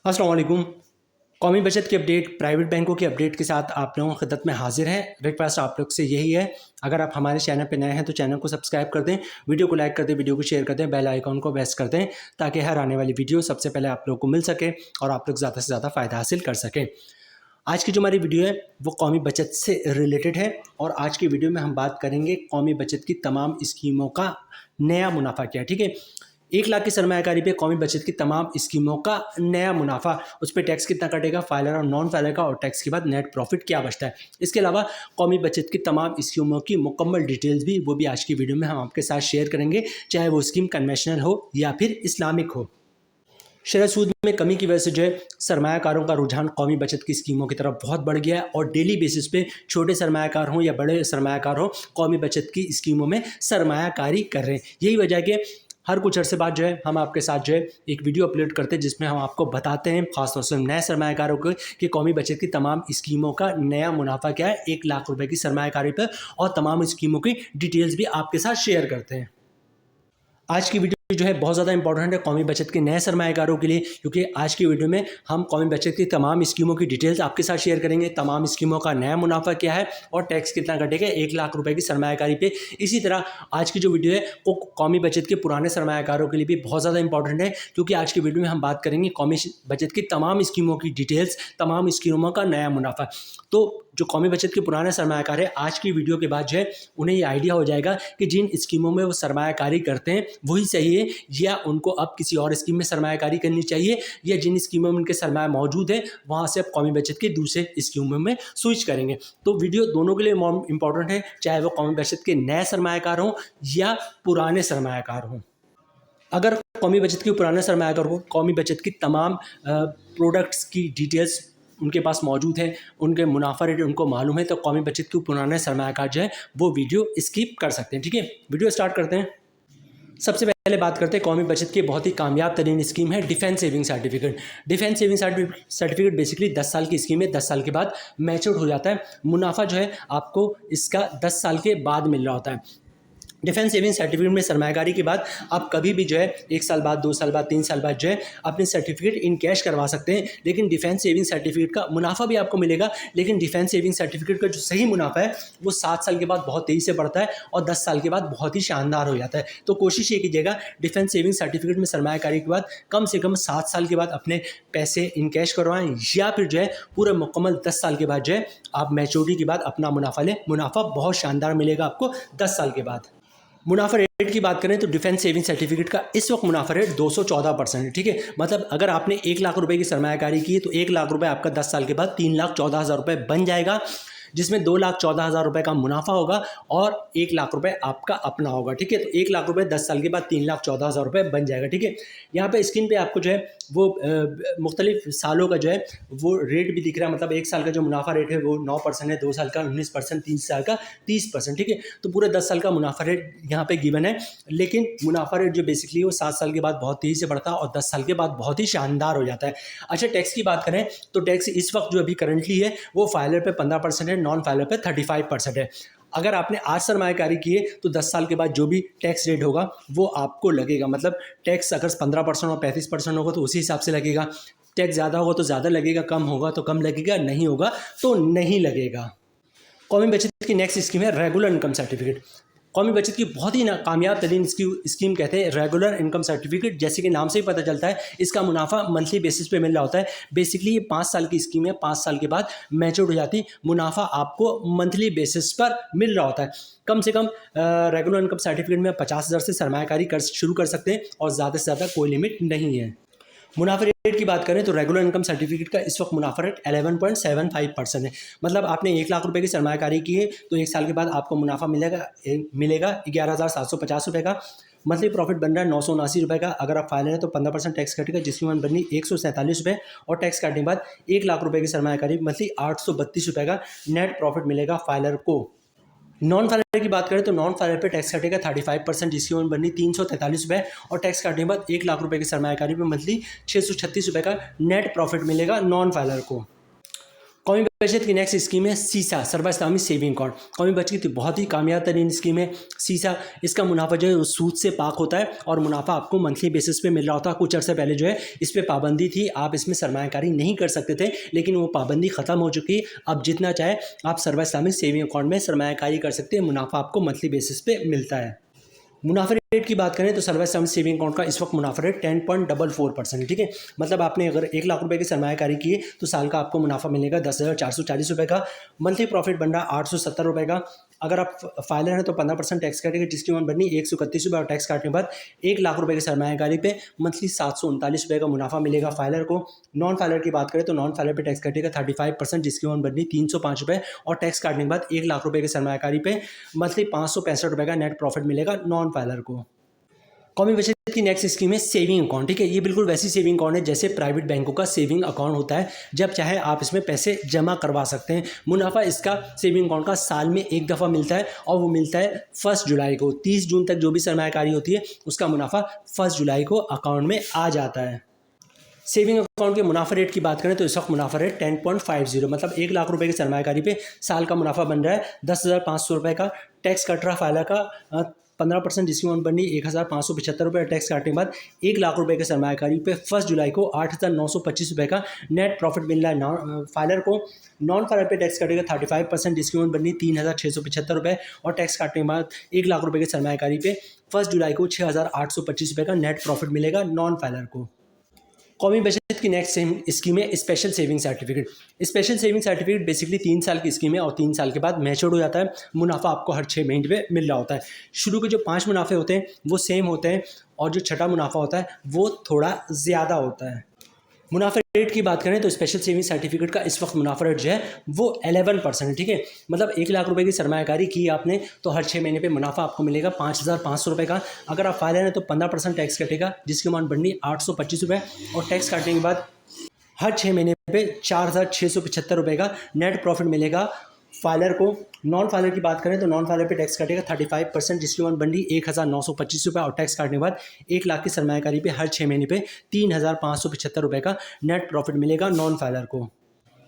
अस्सलाम वालेकुम। कौमी बचत की अपडेट, प्राइवेट बैंकों की अपडेट के साथ आप लोगों की खिदमत में हाजिर हैं। रिक्वेस्ट आप लोग से यही है, अगर आप हमारे चैनल पर नए हैं तो चैनल को सब्सक्राइब कर दें, वीडियो को लाइक कर दें, वीडियो को शेयर कर दें, बेल आइकॉन को प्रेस कर दें ताकि हर आने वाली वीडियो सबसे पहले आप लोग को मिल सके और आप लोग ज़्यादा से ज़्यादा फ़ायदा हासिल कर सकें। आज की जो हमारी वीडियो है वो कौमी बचत से रिलेटेड है और आज की वीडियो में हम बात करेंगे कौमी बचत की तमाम स्कीमों का नया मुनाफा क्या है। ठीक है, 1 लाख की सरमायाकारी पे कौमी बचत की तमाम स्कीमों का नया मुनाफा, उस पर टैक्स कितना कटेगा, फाइलर और नॉन फाइलर का, और टैक्स के बाद नेट प्रॉफिट क्या बचता है। इसके अलावा कौमी बचत की तमाम स्कीमों की मुकम्मल डिटेल्स भी वो भी आज की वीडियो में हम आपके साथ शेयर करेंगे, चाहे वो स्कीम कन्वेंशनल हो या फिर इस्लामिक हो। शेयर सूद में कमी की वजह से जो है सरमायाकारों का रुझान कौमी बचत की स्कीमों की तरफ बहुत बढ़ गया है और डेली बेसिस पे छोटे सरमायाकार हों या बड़े सरमायाकार हों, कौमी बचत की स्कीमों में सरमायाकारी कर रहे हैं। यही वजह के हर कुछ अरसे बाद जो है हम आपके साथ जो है एक वीडियो अपलोड करते हैं जिसमें हम आपको बताते हैं खासतौर से नए सरमायाकारों को कि कौमी बचत की तमाम स्कीमों का नया मुनाफा क्या है 1 लाख रुपए की सरमायाकारी पर, और तमाम स्कीमों की डिटेल्स भी आपके साथ शेयर करते हैं। आज की वीडियो जो है बहुत ज़्यादा इंपॉर्टेंट है कौमी बचत के नए सरमायाकारों के लिए, क्योंकि आज की वीडियो में हम कौमी बचत की तमाम स्कीमों की डिटेल्स आपके साथ शेयर करेंगे, तमाम स्कीमों का नया मुनाफा क्या है और टैक्स कितना कटेगा 1 लाख रुपए की सरमायाकारी पे। इसी तरह आज की जो वीडियो है वो कौमी बचत के पुराने सरमायाकारों के लिए भी बहुत ज़्यादा इंपॉर्टेंट है, क्योंकि आज की वीडियो में हम बात करेंगे कौमी बचत की तमाम स्कीमों की डिटेल्स, तमाम स्कीमों का नया मुनाफा। तो जो कौमी बचत के पुराने सरमायाकार है, आज की वीडियो के बाद जो है उन्हें ये आइडिया हो जाएगा कि जिन स्कीमों में वो सरमायाकारी करते हैं वही सही है या उनको अब किसी और स्कीम में सरमायाकारी करनी चाहिए, या जिन स्कीमों में उनके सरमाया मौजूद है वहाँ से अब कौमी बचत के दूसरे स्कीमों में स्विच करेंगे। तो वीडियो दोनों के लिए इंपॉर्टेंट है, चाहे वो कौमी बचत के नए सरमायाकार हों या पुराने सरमायाकार हों। अगर कौमी बचत के पुराने सरमायाकार को कौमी बचत की तमाम प्रोडक्ट्स की डिटेल्स उनके पास मौजूद है, उनके मुनाफा रेट उनको मालूम है, तो कौमी बचत के पुराने सरमायाकार जो है वो वीडियो स्किप कर सकते हैं। ठीक है, वीडियो स्टार्ट करते हैं। सबसे पहले बात करते हैं कौमी बचत की बहुत ही कामयाब तरीन स्कीम है defence saving certificate. Defence saving certificate basically 10 साल की स्कीम है, 10 साल के बाद मैच्योर हो जाता है। मुनाफा जो है आपको इसका 10 साल के बाद मिल रहा होता है। डिफेंस सेविंग सर्टिफिकेट में सरमायाकारी के बाद आप कभी भी जो है 1 साल बाद, 2 साल बाद, 3 साल बाद जो है अपने सर्टिफिकेट इन कैश करवा सकते हैं, लेकिन डिफेंस सेविंग सर्टिफिकेट का मुनाफा भी आपको मिलेगा। लेकिन डिफेंस सेविंग सर्टिफिकेट का जो सही मुनाफा है वो 7 साल के बाद बहुत तेज़ी से बढ़ता है और 10 साल के बाद बहुत ही शानदार हो जाता है। तो कोशिश ये कीजिएगा डिफेंस सेविंग सर्टिफिकेट में सरमायाकारी के बाद कम से कम 7 साल के बाद अपने पैसे इन कैश करवाएं, या फिर जो है पूरे मुकम्मल 10 साल के बाद जो है आप मैच्योरिटी के बाद अपना मुनाफा लें। मुनाफा बहुत शानदार मिलेगा आपको 10 साल के बाद। मुनाफा रेट की बात करें तो डिफेंस सेविंग सर्टिफिकेट का इस वक्त मुनाफा रेट 214% है। ठीक है, मतलब अगर आपने 1 लाख रुपए की सरमायाकारी की है तो 1 लाख रुपए आपका 10 साल के बाद 3,14,000 रुपये बन जाएगा, जिसमें 2,14,000 रुपये का मुनाफा होगा और 1 लाख रुपये आपका अपना होगा। ठीक है, तो 1 लाख रुपये 10 साल के बाद 3,14,000 रुपये बन जाएगा। ठीक है, यहाँ पे स्क्रीन पे आपको जो है वो मुख्तलिफ सालों का जो है वो रेट भी दिख रहा है। मतलब 1 साल का जो मुनाफा रेट है वो 9% है, 2 साल का 19%, 3 साल का 30%। ठीक है, तो पूरे 10 साल का मुनाफा रेट यहाँ पे गिवन है, लेकिन मुनाफा रेट जो बेसिकली वो 7 साल के बाद बहुत तेज़ी से बढ़ता है और 10 साल के बाद बहुत ही शानदार हो जाता है। अच्छा, टैक्स की बात करें तो टैक्स इस वक्त जो अभी करंटली है वो फाइलर पे 15% है, नॉन फाइलर पे 35% है। अगर आपने आज सरमायाकारी की है तो 10 साल के बाद जो भी टैक्स रेट होगा वो आपको लगेगा। मतलब टैक्स अगर 15% और 35% होगा तो उसी हिसाब से लगेगा। टैक्स ज़्यादा होगा तो ज़्यादा लगेगा, कम होगा तो कम लगेगा, नहीं होगा तो नहीं लगेगा। कौमी बचत की नेक्स्ट स्कीम है रेगुलर इनकम सर्टिफिकेट। कौमी बचत की बहुत ही कामयाब तरीन स्कीम कहते हैं रेगुलर इनकम सर्टिफिकेट। जैसे कि नाम से ही पता चलता है इसका मुनाफा मंथली बेसिस पे मिल रहा होता है। बेसिकली ये 5 साल की स्कीम है, 5 साल के बाद मैच्योर हो जाती, मुनाफा आपको मंथली बेसिस पर मिल रहा होता है। कम से कम रेगुलर इनकम सर्टिफिकेट में 50,000 से सरमायाकारी शुरू कर सकते हैं और ज़्यादा से ज़्यादा कोई लिमिट नहीं है। मुनाफा रेट की बात करें तो रेगुलर इनकम सर्टिफिकेट का इस वक्त मुनाफा रेट 11.75% है। मतलब आपने 1 लाख रुपए की सरमायाकारी की है तो 1 साल के बाद आपको मुनाफा मिलेगा 11,750 रुपये का। मंथली प्रॉफिट बन रहा है 979 रुपये का। अगर आप फाइलर है तो 15% टैक्स कटेगा, जिसकी वन बनी 147 रुपये, और टैक्स काटने के बाद 1 लाख रुपये की सरमायाकारी मंथली 832 रुपये का नेट प्रॉफिट मिलेगा फाइलर को। नॉन फाइलर की बात करें तो नॉन फाइलर पे टैक्स कटेगा 35%, जिसकी उम्र बननी 343 रुपये, और टैक्स काटने के बाद 1 लाख रुपये की सरमायाकारी पे मंथली 636 रुपये का नेट प्रॉफिट मिलेगा नॉन फाइलर को। कौमी बचत की नेक्स्ट स्कीम है सीसा सर्व इस्लामी सेविंग अकाउंट। कौमी बचत की बहुत ही कामयाब तरीन स्कीम है सीसा। इसका मुनाफा जो है सूद से पाक होता है और मुनाफा आपको मंथली बेसिस पे मिल रहा होता है। कुछ अर्से पहले जो है इस पर पाबंदी थी, आप इसमें सरमायाकारी नहीं कर सकते थे, लेकिन वो पाबंदी ख़त्म हो चुकी है। अब जितना चाहे आप सर्व इस्लामी सेविंग अकाउंट में सरमायाकारी कर सकते हैं, मुनाफा आपको मंथली बेसिस पे मिलता है। मुनाफा रेट की बात करें तो सर्व इस्लामी सेविंग अकाउंट का इस वक्त मुनाफा रेट 10.44%, ठीक है। मतलब आपने अगर 1 लाख रुपए की सरमायाकारी की है तो साल का आपको मुनाफा मिलेगा 10,440 रुपये का। मंथली प्रॉफिट बन रहा है 870 रुपये का। अगर आप फाइलर हैं तो 15% टैक्स काटेगा, जिसकी अमाउंट बननी 131 रुपये, और टैक्स काटने के बाद 1 लाख रुपये की सरमायाकारी पे मंथली 739 रुपये का मुनाफा मिलेगा फाइलर को। नॉन फाइलर की बात करें तो नॉन फाइलर पे टैक्स काटेगा 35%, जिसकी अमाउंट बननी 305 रुपये, और टैक्स काटने के बाद 1 लाख रुपये की सरमायाकारी पे मंथली 565 रुपये का नेट प्रॉफिट मिलेगा नॉन फाइलर को। कौमी बचत की नेक्स्ट स्कीम है सेविंग अकाउंट, ठीक है। ये बिल्कुल वैसी सेविंग अकाउंट है जैसे प्राइवेट बैंकों का सेविंग अकाउंट होता है, जब चाहे आप इसमें पैसे जमा करवा सकते हैं। मुनाफा इसका सेविंग अकाउंट का साल में एक दफ़ा मिलता है, और वो मिलता है 1 जुलाई को। 30 जून तक जो भी सरमायाकारी होती है उसका मुनाफा 1 जुलाई को अकाउंट में आ जाता है। सेविंग अकाउंट के मुनाफा रेट की बात करें तो इस वक्त मुनाफा रेट 10.50, मतलब 1 लाख रुपए की सरमायाकारी पे साल का मुनाफा बन रहा है 10,500 रुपये का। टैक्स कट रहा फाइलर का 15%, जिसकी अमाउंट बननी 1,575 रुपये। टैक्स काटने के बाद 1 लाख रुपए के सरमायाकारी पे 1 जुलाई को 8,925 रुपये का नेट प्रॉफिट मिल रहा है फाइलर को। नॉन फाइलर पे टैक्स काटेगा 35%, जिसकी अमाउंट बननी 3,675 रुपये, और टैक्स काटने के बाद 1 लाख रुपए के सरमायाकारी पे 1 जुलाई को 6,825 रुपये का नेट प्रॉफिट मिलेगा नॉन फाइलर को। कौमी बचत की नेक्स्ट स्कीम है special saving certificate. Special saving certificate basically 3 साल की स्कीम है, और 3 साल के बाद मैच्योर हो जाता है। मुनाफा आपको हर 6 महीने पे मिल रहा होता है। शुरू के जो 5 मुनाफे होते हैं वो सेम होते हैं, और जो छठा मुनाफा होता है वो थोड़ा ज़्यादा होता है। मुनाफा रेट की बात करें तो स्पेशल सेविंग सर्टिफिकेट का इस वक्त मुनाफा रेट जो है वो 11% है, ठीक है। मतलब 1 लाख रुपए की सरमायाकारी की आपने तो हर 6 महीने पे मुनाफा आपको मिलेगा 5,500 रुपये का। अगर आप फाइलर हैं तो 15% टैक्स कटेगा, जिसकी अमाउंट बननी 825 रुपये, और टैक्स काटने के बाद हर 6 महीने पे 4,675 रुपये का नेट प्रॉफिट मिलेगा फाइलर को। नॉन फाइलर की बात करें तो नॉन फाइलर पे टैक्स कटेगा 35%, जिसकी अमाउंट बन रही 1,925 रुपये, और टैक्स काटने के बाद 1 लाख की सरमायाकारी पे हर 6 महीने पे 3,575 रुपये का नेट प्रॉफिट मिलेगा नॉन फाइलर को।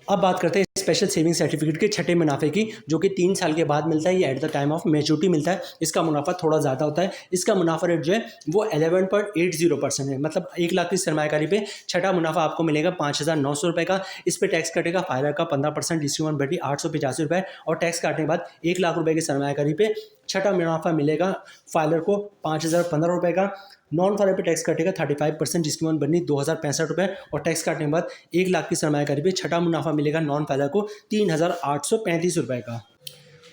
अब बात करते हैं स्पेशल सेविंग सर्टिफिकेट के छठे मुनाफे की, जो कि 3 साल के बाद मिलता है। ये at the time of maturity मिलता है। इसका मुनाफा थोड़ा ज़्यादा होता है। इसका मुनाफा रेट जो है वो 11.80% है, मतलब 1 लाख की सरमायाकारी पे छठा मुनाफा आपको मिलेगा 5,900 रुपये का। इस पर टैक्स कटेगा फाइलर का 15%, जिसकी अमाउंट बढ़ी 885 रुपये, और टैक्स काटने के बाद 1 लाख रुपये की सरमायाकारी पे छठा मुनाफा मिलेगा फाइलर को 5,015 रुपये का। नॉन फाइलर पे टैक्स कटेगा 35%, जिसकी अमाउंट बननी 2,065 रुपये, और टैक्स काटने के बाद 1 लाख की सरमायाकारी पे छठा मुनाफा मिलेगा नॉन फाइलर को 3,835 रुपये का।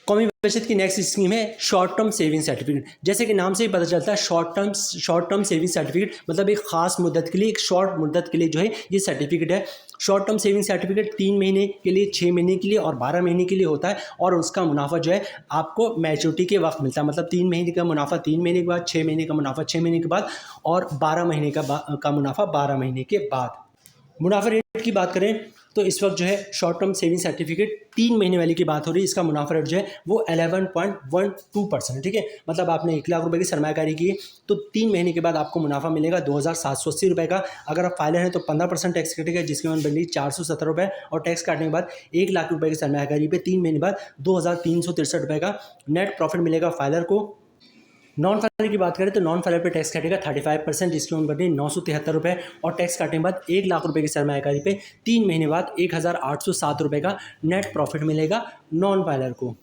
कौमी बचत की नेक्स्ट स्कीम है शॉर्ट टर्म सेविंग सर्टिफिकेट। जैसे कि नाम से ही पता चलता है शॉर्ट टर्म सेविंग सर्टिफिकेट, मतलब एक खास मुद्दत के लिए, एक शॉर्ट मुद्दत के लिए जो है ये सर्टिफिकेट है। शॉर्ट टर्म सेविंग सर्टिफिकेट 3 महीने के लिए, 6 महीने के लिए और 12 महीने के लिए होता है, और उसका मुनाफा जो है आपको मैच्योरिटी के वक्त मिलता है। मतलब 3 महीने का मुनाफा 3 महीने के बाद, 6 महीने का मुनाफा 6 महीने के बाद, और 12 महीने का मुनाफा 12 महीने के बाद। मुनाफा रेट की बात करें तो इस वक्त जो है शॉर्ट टर्म सेविंग सर्टिफिकेट 3 महीने वाली की बात हो रही है, इसका मुनाफा रेट जो है वो 11.12%, ठीक है। मतलब आपने 1 लाख रुपए की सरमायाकारी की तो 3 महीने के बाद आपको मुनाफा मिलेगा 2,780 रुपये का। अगर आप फाइलर हैं तो 15% टैक्स कटेगा, जिसकी अमाउंट बन रही 470 रुपये, और टैक्स काटने के बाद 1 लाख रुपये की सरमायाकारी पे 3 महीने बाद 2,363 रुपये का नेट प्रॉफिट मिलेगा फाइलर को। नॉन फाइलर की बात करें तो नॉन फाइलर पे टैक्स काटेगा 35%, जिसकी अमाउंट बढ़ी 973 रुपये, और टैक्स काटने के बाद 1 लाख रुपये की सरमायाकारी पे 3 महीने बाद 1,807 रुपये का नेट प्रॉफिट मिलेगा नॉन फाइलर को।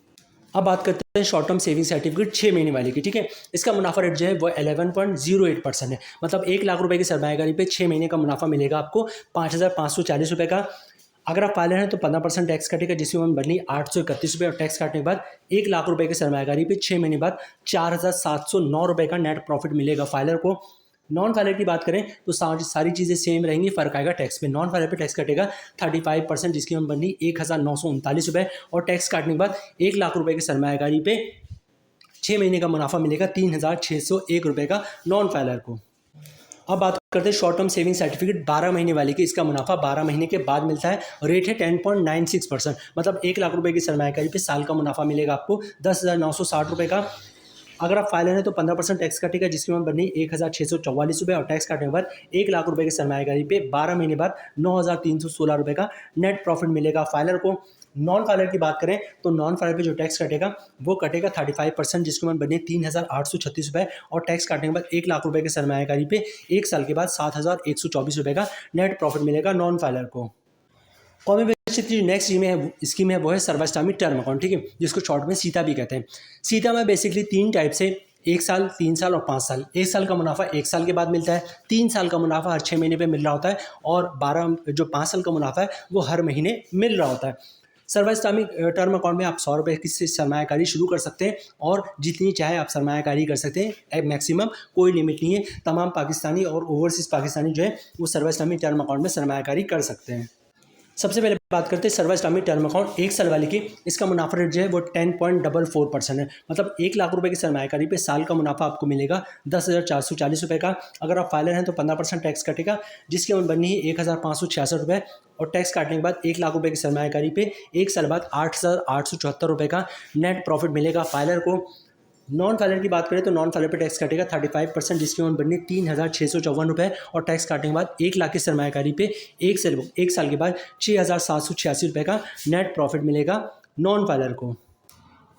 अब बात करते हैं शॉर्ट टर्म सेविंग सर्टिफिकेट 6 महीने वाले की, ठीक है। इसका मुनाफा रेट जो है वो 11.08% है, मतलब 1 लाख रुपये की सरमायाकारी पे 6 महीने का मुनाफा मिलेगा आपको 5,540 रुपये का। अगर आप फाइलर हैं तो 15% टैक्स कटेगा, जिसकी अमाउंट बननी 831 रुपये, और टैक्स काटने के बाद 1 लाख रुपये की सरमायाकारी पे 6 महीने बाद 4,709 रुपये का नेट प्रॉफिट मिलेगा फाइलर को। नॉन फाइलर की बात करें तो सारी चीज़ें सेम रहेंगी, फ़र्क आएगा टैक्स पे। नॉन फाइलर पे टैक्स कटेगा 35%, जिसकी अमाउंट बननी 1,939 रुपये, और टैक्स काटने के बाद 1 लाख रुपये की सरमायाकारी पे 6 महीने का मुनाफा मिलेगा 3,601 रुपये का नॉन फाइलर को। अब बात करते हैं शॉर्ट टर्म सेविंग सर्टिफिकेट 12 महीने वाले की। इसका मुनाफा 12 महीने के बाद मिलता है। रेट है 10.96%, मतलब 1 लाख रुपए की सरमायाकारी पे साल का मुनाफा मिलेगा आपको 10,960 रुपये का। अगर आप फाइलर हैं तो 15% टैक्स कटेगा, जिसकी अमाउंट बनी 1,644 रुपये, और टैक्स काटने के बाद 1 लाख रुपये की सरमायाकारी पे 12 महीने बाद 9,316 रुपये का नेट प्रॉफिट मिलेगा फाइलर को। नॉन फाइलर की बात करें तो नॉन फाइलर पे जो टैक्स कटेगा वो कटेगा 35%, जिसकी अमाउंट बनी 3,836 रुपये, और टैक्स काटने के बाद 1 लाख रुपये की सरमायाकारी पे 1 साल के बाद 7,124 रुपये का नेट प्रॉफिट मिलेगा नॉन फाइलर को। कौमी बचत की नेक्स्ट स्कीम है वो है सर्वश्रामी टर्म अकाउंट, ठीक है, जिसको शॉर्ट में सीता भी कहते हैं। सीता में बेसिकली 3 टाइप से, 1 साल, 3 साल और 5 साल। 1 साल का मुनाफा 1 साल के बाद मिलता है, 3 साल का मुनाफा हर 6 महीने पे मिल रहा होता है, और 5 साल का मुनाफा है वो हर महीने मिल रहा होता है। सर्वश्रामी टर्म अकाउंट में आप 100 रुपये की सरमायाकारी शुरू कर सकते हैं, और जितनी चाहे आप सरमायाकारी कर सकते हैं, मैक्सिमम कोई लिमिट नहीं है। तमाम पाकिस्तानी और ओवरसीज़ पाकिस्तानी जो है वो सर्वश्रामी टर्म अकाउंट में सरमायाकारी कर सकते हैं। सबसे पहले बात करते हैं सर्वश्रामी टर्म अकाउंट 1 साल वाले की। इसका मुनाफा रेट जो है वो 10.44% है, मतलब 1 लाख रुपए की सरमायाकारी पे साल का मुनाफा आपको मिलेगा 10,440 रुपये का। अगर आप फाइलर हैं तो 15% टैक्स कटेगा, जिसकी अमाउंट बननी है 1,566 रुपये, और टैक्स काटने के बाद 1 लाख रुपये की सरमायाकारी पे 1 साल बाद 8,874 रुपये का नेट प्रॉफिट मिलेगा फाइलर को। नॉन फाइलर की बात करें तो नॉन फाइलर पे टैक्स कटेगा 35%, जिसकी अमाउंट बननी 3,654 रुपये, और टैक्स काटने के बाद 1 लाख की सरमायाकारी पे 1 साल के बाद 6,786 रुपये का नेट प्रॉफिट मिलेगा नॉन फाइलर को।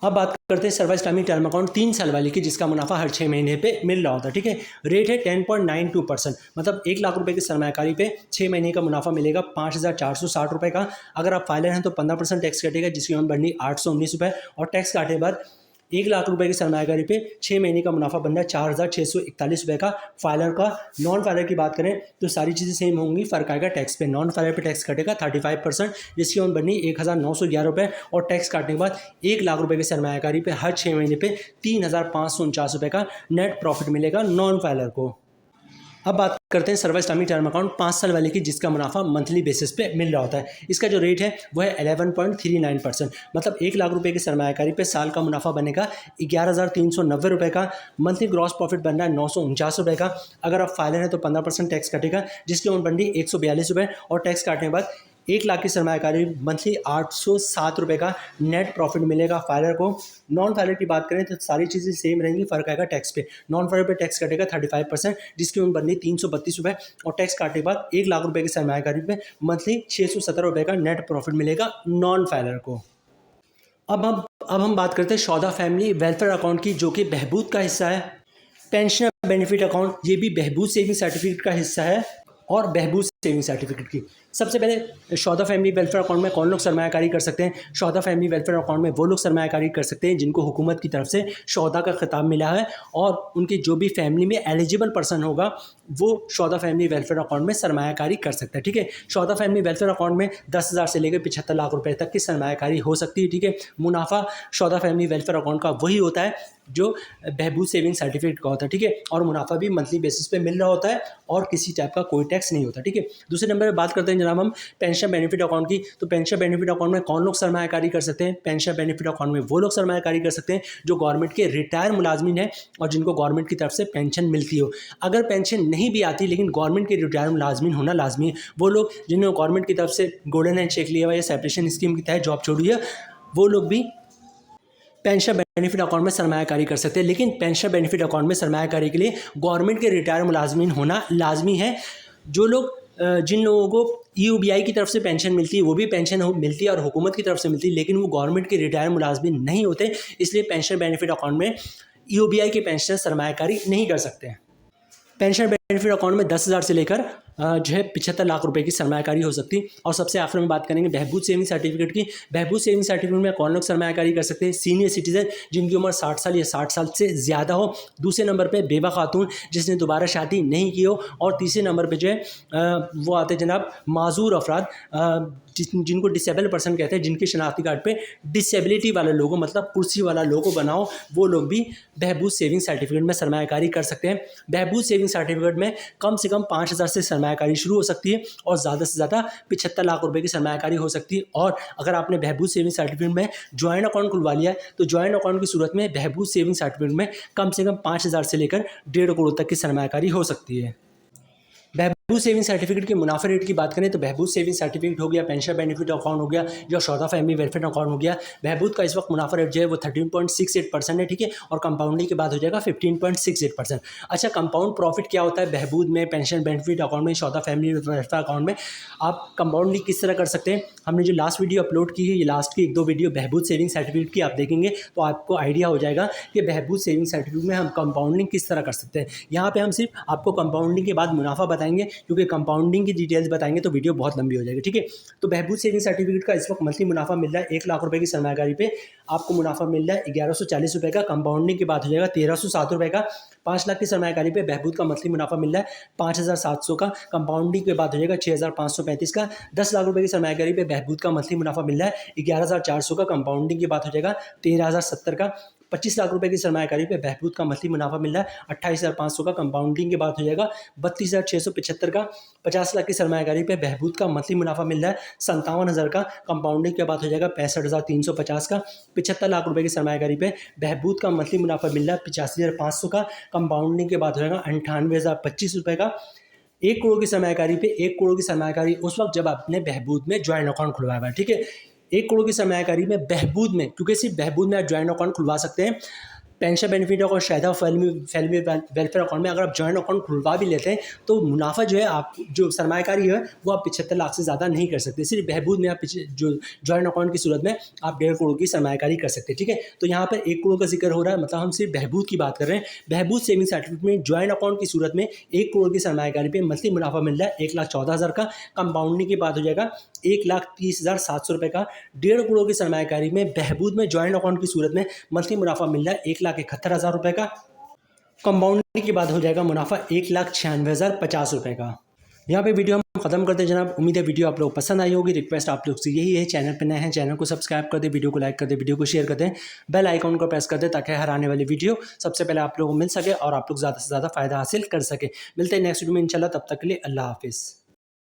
अब बात करते हैं सर्वश्रामी टर्म अकाउंट 3 साल वाले की, जिसका मुनाफा हर 6 महीने पे मिल रहा होता है, ठीक है। रेट है 10.92%, मतलब 1 लाख रुपए की सरमायाकारी पे 6 महीने का मुनाफा मिलेगा 5,460 रुपये का। अगर आप फाइलर हैं तो 15% टैक्स कटेगा, जिसकी अमाउंट बननी 819 रुपये, और टैक्स काटने के बाद 1 लाख रुपए की सरमायाकारी पे 6 महीने का मुनाफा बनना है 4,641 रुपये का फाइलर का। नॉन फाइलर की बात करें तो सारी चीज़ें सेम होंगी, फ़र्क आएगा टैक्स पे। नॉन फाइलर पे टैक्स कटेगा 35%, जिसकी अमाउंट बननी 1,911 रुपये, और टैक्स काटने के बाद 1 लाख रुपए की सरमायाकारी पे हर 6 महीने पे 3,549 रुपये का नेट प्रॉफिट मिलेगा नॉन फाइलर को। अब बात करते हैं सर्वश्रामी टर्म अकाउंट 5 साल वाले की, जिसका मुनाफा मंथली बेसिस पे मिल रहा होता है। इसका जो रेट है वो है 11.39%, मतलब 1 लाख रुपए की सरमायाकारी पे साल का मुनाफा बनेगा 11,390 रुपये का। मंथली ग्रॉस प्रॉफिट बन रहा है 949 रुपये का। अगर आप फाइलर हैं तो 15% टैक्स कटेगा, जिसकी अमाउंट बन रही 142 रुपये, और टैक्स काटने के बाद 1 लाख की सरमायाकारी मंथली 807 रुपये का नेट प्रॉफिट मिलेगा फाइलर को। नॉन फाइलर की बात करें तो सारी चीज़ें सेम रहेंगी, फ़र्क आएगा टैक्स पे। नॉन फाइलर पे टैक्स कटेगा 35%, जिसकी उम्र बननी 332 रुपये, और टैक्स काटने के बाद 1 लाख रुपये की सरमायाकारी पे मंथली 617 रुपये का नेट प्रॉफिट मिलेगा नॉन फाइलर को। अब हम बात करते हैं सौदा फैमिली वेलफेयर अकाउंट की, जो कि बहबूद का हिस्सा है। पेंशन बेनिफिट अकाउंट ये भी बहबूद सेविंग सर्टिफिकेट का हिस्सा है, और बहबूद सेविंग सर्टिफिकेट की। सबसे पहले सौदा फैमिली वेलफेयर अकाउंट में कौन लोग सरमायाकारी कर सकते हैं? सौदा फैमिली वेलफेयर अकाउंट में वो लोग सरमायाकारी कर सकते हैं जिनको हुकूमत की तरफ से सौदा का खिताब मिला है, और उनकी जो भी फैमिली में एलिजिबल पर्सन होगा वो सौदा फैमिली वेलफेयर अकाउंट में सरमायाकारी कर सकता है, ठीक है। सौदा फैमिली वेलफेयर अकाउंट में 10,000 से लेकर 75 लाख रुपए तक की सरमायाकारी हो सकती है, ठीक है। मुनाफा सौदा फैमिली वेलफेयर अकाउंट का वही होता है जो बहबूद सेविंग सर्टिफिकेट का होता है, ठीक है, और मुनाफा भी मंथली बेसिस पे मिल रहा होता है, और किसी टाइप का कोई टैक्स नहीं होता, ठीक है। दूसरे नंबर पर बात करते हैं जनाब हम पेंशन बेनिफिट अकाउंट की। तो पेंशन बेनिफिट अकाउंट में कौन लोग सरमायाकारी कर सकते हैं? पेंशन बेनिफिट अकाउंट में वो लोग सरमायाकारी कर सकते हैं जो गवर्नमेंट के रिटायर मुलाजमीन हैं और जिनको गवर्नमेंट की तरफ से पेंशन मिलती हो। अगर पेंशन नहीं भी आती लेकिन गवर्नमेंट के रिटायर मुलाजमीन होना लाजमी है, वो लोग जिन्होंने गवर्नमेंट की तरफ से गोल्डन हैंड चेक लिया हुआ या सेपरेशन स्कीम के तहत जॉब छोड़ी है, वो लोग भी पेंशन बेनिफिट अकाउंट में सरमायाकारी कर सकते हैं। लेकिन पेंशन बेनिफिट अकाउंट में सरमायाकारी के लिए गवर्नमेंट के रिटायर मुलाजमीन होना लाजमी है। जो लोग जिन लोगों को EOBI की तरफ से पेंशन मिलती है वो भी पेंशन मिलती है और हुकूमत की तरफ से मिलती है, लेकिन वो गवर्नमेंट के रिटायर मुलाजमीन नहीं होते, इसलिए पेंशन बेनिफिट अकाउंट में EOBI के पेंशन सरमायाकारी नहीं कर सकते हैं। पेंशन बेनिफिट अकाउंट में 10,000 से लेकर जो है 75 लाख रुपए की सरमायाकारी हो सकती है। और सबसे आखिर में बात करेंगे बहबूद सेविंग सर्टिफिकेट की। बहबूद सेविंग सर्टिफिकेट में कौन लोग सरमायाकारी कर सकते हैं? सीनियर सिटीजन जिनकी उम्र 60 साल या 60 साल से ज़्यादा हो। दूसरे नंबर पे बेवा खातून जिसने दोबारा शादी नहीं की हो। और तीसरे नंबर पे जो है वो आते हैं जनाब माजूर अफराद जिनको डिसेबल पर्सन कहते हैं, जिनके शनाख्ती कार्ड पे डिसेबिलिटी वाले लोगों मतलब कुर्सी वाला लोगो बनाओ, वो लोग भी बहबूद सेविंग सर्टिफिकेट में सरमायाकारी कर सकते हैं। बहबूद सेविंग सर्टिफिकेट में कम से कम 5,000 से सरमायाकारी शुरू हो सकती है और ज़्यादा से ज़्यादा 75 लाख रुपए की सरमायाकारी हो सकती है। और अगर आपने बहबूद सेविंग सर्टिफिकेट में ज्वाइंट अकाउंट खुलवा लिया है तो ज्वाइंट अकाउंट की सूरत में बहबूद सेविंग सर्टिफिकेट में कम से कम 5,000 से लेकर 1.5 करोड़ तक की सरमायाकारी हो सकती है। बहबूद सेविंग सर्टिफिकेट के मुनाफा रेट की बात करें तो बहबूद सेविंग सर्टिफिकेट हो गया, पेंशन बेनिफिट अकाउंट हो गया, या शौदा फैमिली वेलफेयर अकाउंट हो गया, बहबूद का इस वक्त मुनाफा रेट जो है वो 13.68% है, ठीक है, और कंपाउंडिंग के बाद हो जाएगा 15.68%। अच्छा, कंपाउंड प्रॉफिट क्या होता है बहबूद में, पेंशन बेनिफिट अकाउंट में, शौदा फैमिली वेलफेयर अकाउंट में, आप कंपाउंडिंग किस तरह कर सकते हैं। हमने जो लास्ट वीडियो अपलोड की है, ये लास्ट की 1-2 वीडियो बहबूद सेविंग सर्टिफिकेट की आप देखेंगे तो आपको आइडिया हो जाएगा कि बहबूद सेविंग सर्टिफिकेट में हम कंपाउंडिंग किस तरह कर सकते हैं। यहाँ पे हम सिर्फ आपको कंपाउंडिंग के बाद मुनाफा बताएंगे, क्योंकि कंपाउंडिंग की डिटेल्स बताएंगे तो वीडियो बहुत लंबी हो जाएगी, ठीक है। तो बहबूद सेविंग सर्टिफिकेट का इस वक्त मंथली मुनाफा मिल रहा है 1 लाख रुपए की सरमायाकारी पे आपको मुनाफा मिल रहा है 1140 रुपए का, कंपाउंडिंग की बात हो जाएगा 1307 रुपए का। 5 लाख की सरमायाकारी पे बहबूद का मंथली मुनाफा मिल रहा है 5700 का, कंपाउंडिंग की बात हो जाएगा 6535 का। 10 लाख रुपए की सरमायाकारी पे बहबूद का मंथली मुनाफा मिल रहा है 11400 का, कंपाउंडिंग की बात हो जाएगा 13070 का। 25 लाख रुपए की सरमायाकारी पे बहबूद का मंथली मुनाफा मिल रहा है 28500 का, कंपाउंडिंग की बात हो जाएगा 32675 का। 50 लाख की सरमायाकारी पे बहबूद का मंथली मुनाफा मिल रहा है 57,000 का, कंपाउंडिंग की बात हो जाएगा 65,350 का। 75 लाख रुपए की सरमायाकारी पे बहबूद का मंथली मुनाफा मिल रहा है 85,500 का, कंपाउंडिंग की बात हो जाएगा 98,025 रुपए का। 1 करोड़ की सरमायाकारी पे 1 करोड़ की सरमायाकारी उस वक्त जब आपने बहबूद में ज्वाइंट अकाउंट खुलवाया हुआ है, ठीक है। 1 करोड़ की सरमायाकारी में बहबूद में, क्योंकि सिर्फ बहबूद में आप ज्वाइंट अकाउंट खुलवा सकते हैं, पेंशन बेनिफिट अकाउंट, शौदा फैमिली वेलफेयर अकाउंट में अगर आप ज्वाइंट अकाउंट खुलवा भी लेते हैं तो मुनाफा जो है आप जो सरमायाकारी है वो आप 75 लाख से ज़्यादा नहीं कर सकते। सिर्फ बहबूद में आप जो ज्वाइंट अकाउंट की सूरत में आप 1.5 करोड़ की सरमायाकारी कर सकते हैं, ठीक है। तो यहाँ पर 1 करोड़ का जिक्र हो रहा है, मतलब हम सिर्फ बहबूद की बात कर रहे हैं। बहबूद सेविंग सर्टिफिकेट में ज्वाइंट अकाउंट की सूरत में 1 करोड़ की सरमायाकारी पे मंथली मुनाफा मिल रहा है 1,14,000 का, कंपाउंडिंग की बात हो जाएगा 1,30,700 रुपये का। 1.5 करोड़ की सरमायाकारी में बहबूद में ज्वाइंट अकाउंट की सूरत में मंथली मुनाफा मिल रहा है 1,71,000 रुपये का, कंपाउंडिंग के बाद हो जाएगा मुनाफा 1,96,050 रुपये का। यहाँ पे वीडियो हम खत्म करते हैं जनाब। उम्मीद है वीडियो आप लोग पसंद आई होगी। रिक्वेस्ट आप लोग से यही है, चैनल पे नए हैं चैनल को सब्सक्राइब कर दें, वीडियो को लाइक कर दें, वीडियो को शेयर कर दें, बेल आइकॉन को प्रेस कर दें ताकि हर आने वाली वीडियो सबसे पहले आप लोगों को मिल सके और आप लोग ज़्यादा से ज़्यादा फायदा हासिल कर सके। मिलते हैं नेक्स्ट वीडियो में इंशाल्लाह, तब तक के लिए अल्लाह हाफिज़।